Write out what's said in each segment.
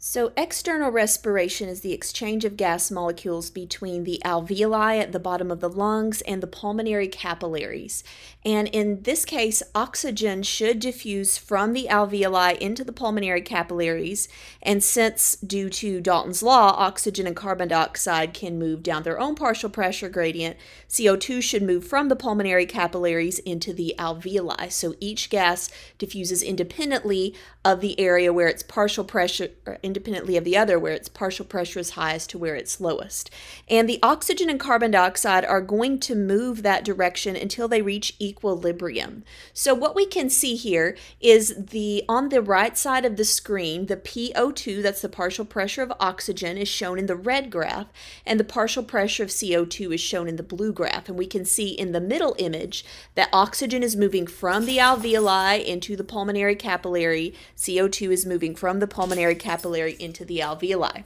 So, external respiration is the exchange of gas molecules between the alveoli at the bottom of the lungs and the pulmonary capillaries. And in this case, oxygen should diffuse from the alveoli into the pulmonary capillaries. And since, due to Dalton's law, oxygen and carbon dioxide can move down their own partial pressure gradient, CO2 should move from the pulmonary capillaries into the alveoli. So, each gas diffuses independently of the area where its partial pressure, independently of the other, where its partial pressure is highest to where it's lowest. And the oxygen and carbon dioxide are going to move that direction until they reach equilibrium. So what we can see here is on the right side of the screen, the PO2, that's the partial pressure of oxygen, is shown in the red graph, and the partial pressure of CO2 is shown in the blue graph. And we can see in the middle image that oxygen is moving from the alveoli into the pulmonary capillary. CO2 is moving from the pulmonary capillary into the alveoli.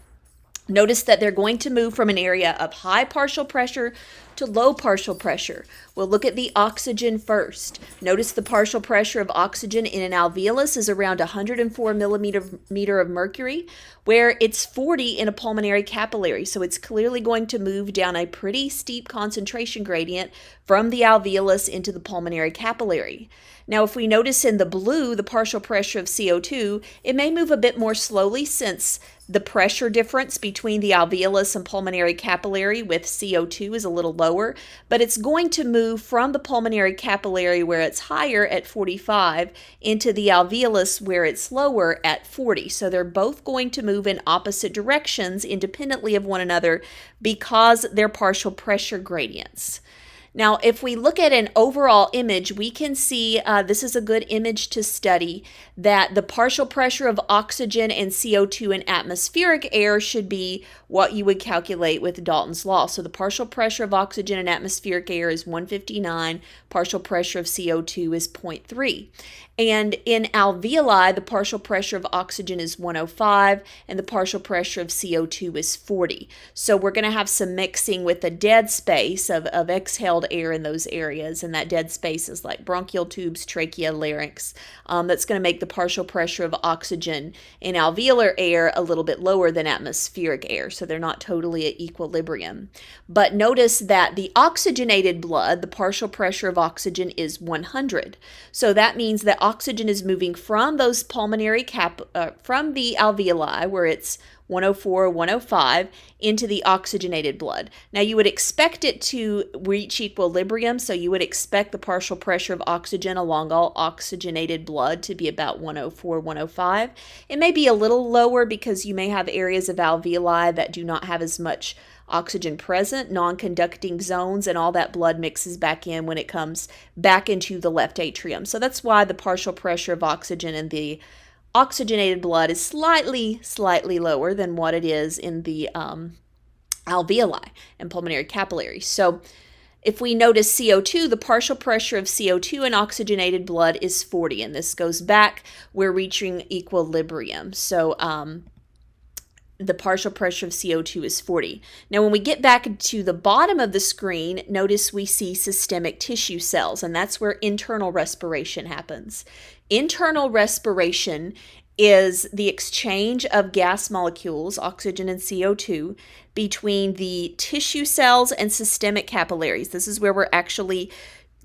Notice that they're going to move from an area of high partial pressure to low partial pressure. We'll look at the oxygen first. Notice the partial pressure of oxygen in an alveolus is around 104 millimeter of mercury, where it's 40 in a pulmonary capillary. So it's clearly going to move down a pretty steep concentration gradient from the alveolus into the pulmonary capillary. Now, if we notice in the blue, the partial pressure of CO2, it may move a bit more slowly since the pressure difference between the alveolus and pulmonary capillary with CO2 is a little lower, but it's going to move from the pulmonary capillary where it's higher at 45 into the alveolus where it's lower at 40. So they're both going to move in opposite directions independently of one another because they're partial pressure gradients. Now, if we look at an overall image, we can see, this is a good image to study, that the partial pressure of oxygen and CO2 in atmospheric air should be what you would calculate with Dalton's law. So the partial pressure of oxygen in atmospheric air is 159, partial pressure of CO2 is 0.3. And in alveoli, the partial pressure of oxygen is 105, and the partial pressure of CO2 is 40. So we're going to have some mixing with the dead space of exhaled air in those areas, and that dead space is like bronchial tubes, trachea, larynx. That's going to make the partial pressure of oxygen in alveolar air a little bit lower than atmospheric air, so they're not totally at equilibrium. But notice that the oxygenated blood, the partial pressure of oxygen is 100. So that means that oxygen is moving from those pulmonary from the alveoli where it's 104, 105 into the oxygenated blood. Now you would expect it to reach equilibrium, so you would expect the partial pressure of oxygen along all oxygenated blood to be about 104, 105. It may be a little lower because you may have areas of alveoli that do not have as much oxygen present, non-conducting zones, and all that blood mixes back in when it comes back into the left atrium. So that's why the partial pressure of oxygen in the oxygenated blood is slightly lower than what it is in the alveoli and pulmonary capillaries. So if we notice CO2, the partial pressure of CO2 in oxygenated blood is 40, and this goes back, we're reaching equilibrium. So the partial pressure of CO2 is 40. Now, when we get back to the bottom of the screen, notice we see systemic tissue cells, and that's where internal respiration happens. Internal respiration is the exchange of gas molecules, oxygen and CO2, between the tissue cells and systemic capillaries. This is where we're actually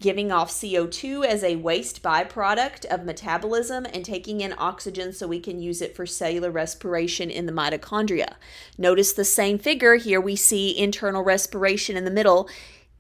giving off CO2 as a waste byproduct of metabolism and taking in oxygen so we can use it for cellular respiration in the mitochondria. Notice the same figure here. We see internal respiration in the middle.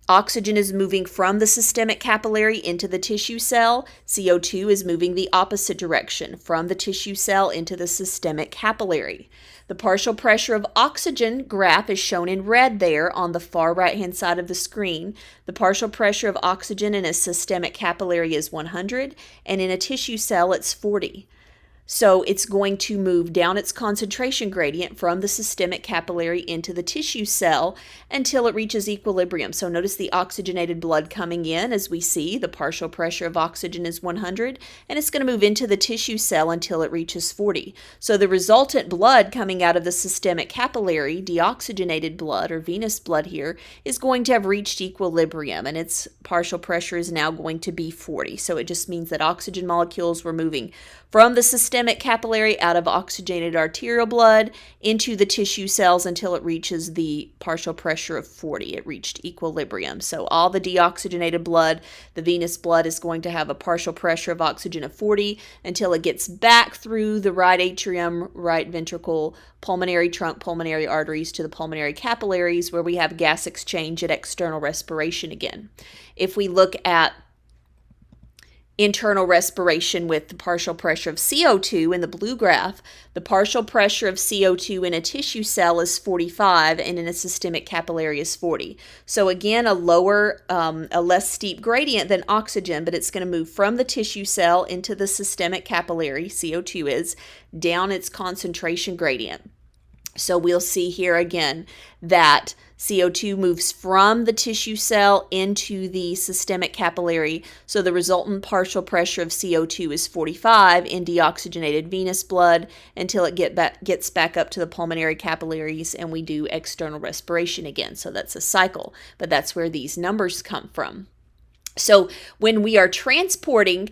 Oxygen is moving from the systemic capillary into the tissue cell. CO2 is moving the opposite direction, from the tissue cell into the systemic capillary. The partial pressure of oxygen graph is shown in red there on the far right-hand side of the screen. The partial pressure of oxygen in a systemic capillary is 100, and in a tissue cell it's 40. So it's going to move down its concentration gradient from the systemic capillary into the tissue cell until it reaches equilibrium. So notice the oxygenated blood coming in. As we see, the partial pressure of oxygen is 100, and it's going to move into the tissue cell until it reaches 40. So the resultant blood coming out of the systemic capillary, deoxygenated blood or venous blood here, is going to have reached equilibrium, and its partial pressure is now going to be 40. So it just means that oxygen molecules were moving from the systemic systemic capillary, out of oxygenated arterial blood, into the tissue cells until it reaches the partial pressure of 40. It reached equilibrium. So all the deoxygenated blood, the venous blood, is going to have a partial pressure of oxygen of 40 until it gets back through the right atrium, right ventricle, pulmonary trunk, pulmonary arteries to the pulmonary capillaries, where we have gas exchange at external respiration again. If we look at internal respiration with the partial pressure of CO2 in the blue graph, the partial pressure of CO2 in a tissue cell is 45 and in a systemic capillary is 40. So again, a less steep gradient than oxygen, but it's going to move from the tissue cell into the systemic capillary, CO2 is, down its concentration gradient. So we'll see here again that CO2 moves from the tissue cell into the systemic capillary, so the resultant partial pressure of CO2 is 45 in deoxygenated venous blood until it gets back up to the pulmonary capillaries, and we do external respiration again. So that's a cycle, but that's where these numbers come from. So when we are transporting,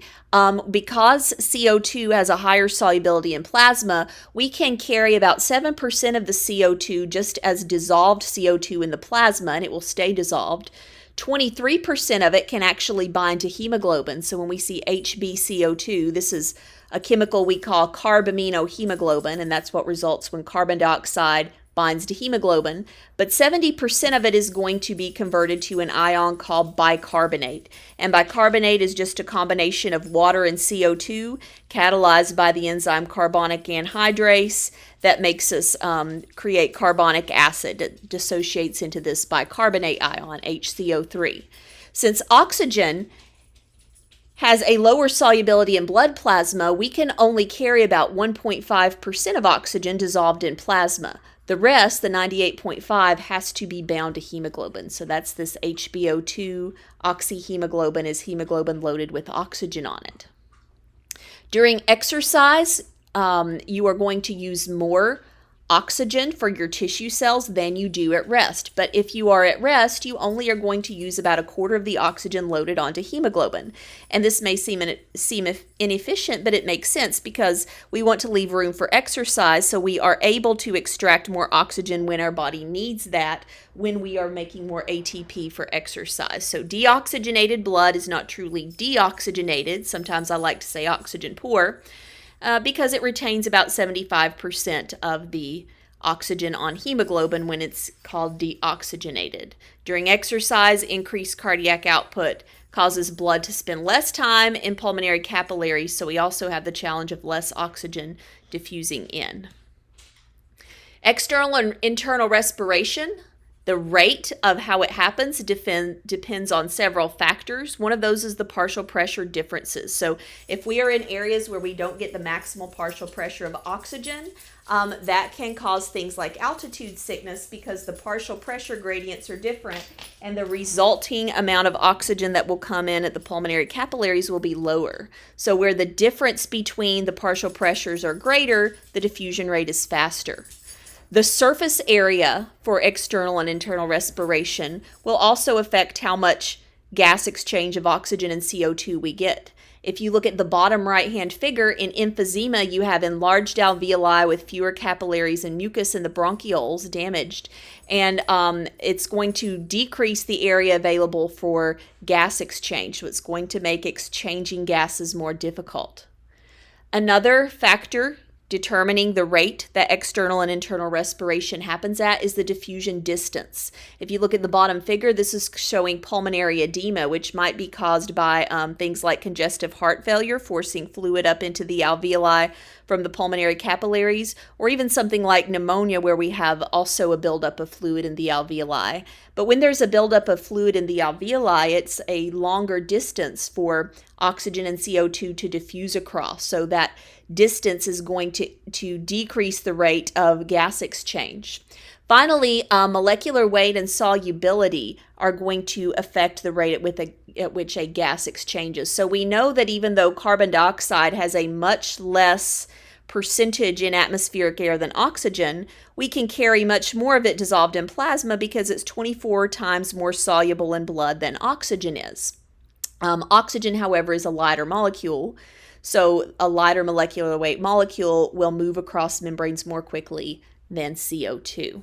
because CO2 has a higher solubility in plasma, we can carry about 7% of the CO2 just as dissolved CO2 in the plasma, and it will stay dissolved. 23% of it can actually bind to hemoglobin. So when we see HbCO2, this is a chemical we call carbaminohemoglobin, and that's what results when carbon dioxide binds to hemoglobin, but 70% of it is going to be converted to an ion called bicarbonate. And bicarbonate is just a combination of water and CO2 catalyzed by the enzyme carbonic anhydrase that makes us create carbonic acid. It dissociates into this bicarbonate ion, HCO3. Since oxygen has a lower solubility in blood plasma, we can only carry about 1.5% of oxygen dissolved in plasma. The rest, the 98.5, has to be bound to hemoglobin. So that's this HbO2. Oxyhemoglobin is hemoglobin loaded with oxygen on it. During exercise, you are going to use more oxygen for your tissue cells than you do at rest. But if you are at rest, you only are going to use about a quarter of the oxygen loaded onto hemoglobin. And this may seem inefficient, but it makes sense because we want to leave room for exercise, so we are able to extract more oxygen when our body needs that, when we are making more ATP for exercise. So deoxygenated blood is not truly deoxygenated. Sometimes I like to say oxygen poor. Because it retains about 75% of the oxygen on hemoglobin when it's called deoxygenated. During exercise, increased cardiac output causes blood to spend less time in pulmonary capillaries, so we also have the challenge of less oxygen diffusing in. External and internal respiration. The rate of how it happens depends on several factors. One of those is the partial pressure differences. So if we are in areas where we don't get the maximal partial pressure of oxygen, that can cause things like altitude sickness because the partial pressure gradients are different and the resulting amount of oxygen that will come in at the pulmonary capillaries will be lower. So where the difference between the partial pressures are greater, the diffusion rate is faster. The surface area for external and internal respiration will also affect how much gas exchange of oxygen and CO2 we get. If you look at the bottom right-hand figure, in emphysema, you have enlarged alveoli with fewer capillaries and mucus in the bronchioles damaged, and it's going to decrease the area available for gas exchange, so it's going to make exchanging gases more difficult. Another factor determining the rate that external and internal respiration happens at is the diffusion distance. If you look at the bottom figure, this is showing pulmonary edema, which might be caused by things like congestive heart failure, forcing fluid up into the alveoli from the pulmonary capillaries, or even something like pneumonia, where we have also a buildup of fluid in the alveoli. But when there's a buildup of fluid in the alveoli, it's a longer distance for oxygen and CO2 to diffuse across, so that distance is going to decrease the rate of gas exchange. Finally, molecular weight and solubility are going to affect the rate at which a gas exchanges. So we know that even though carbon dioxide has a much less percentage in atmospheric air than oxygen, we can carry much more of it dissolved in plasma because it's 24 times more soluble in blood than oxygen is. Oxygen, however, is a lighter molecule. So a lighter molecular weight molecule will move across membranes more quickly than CO2.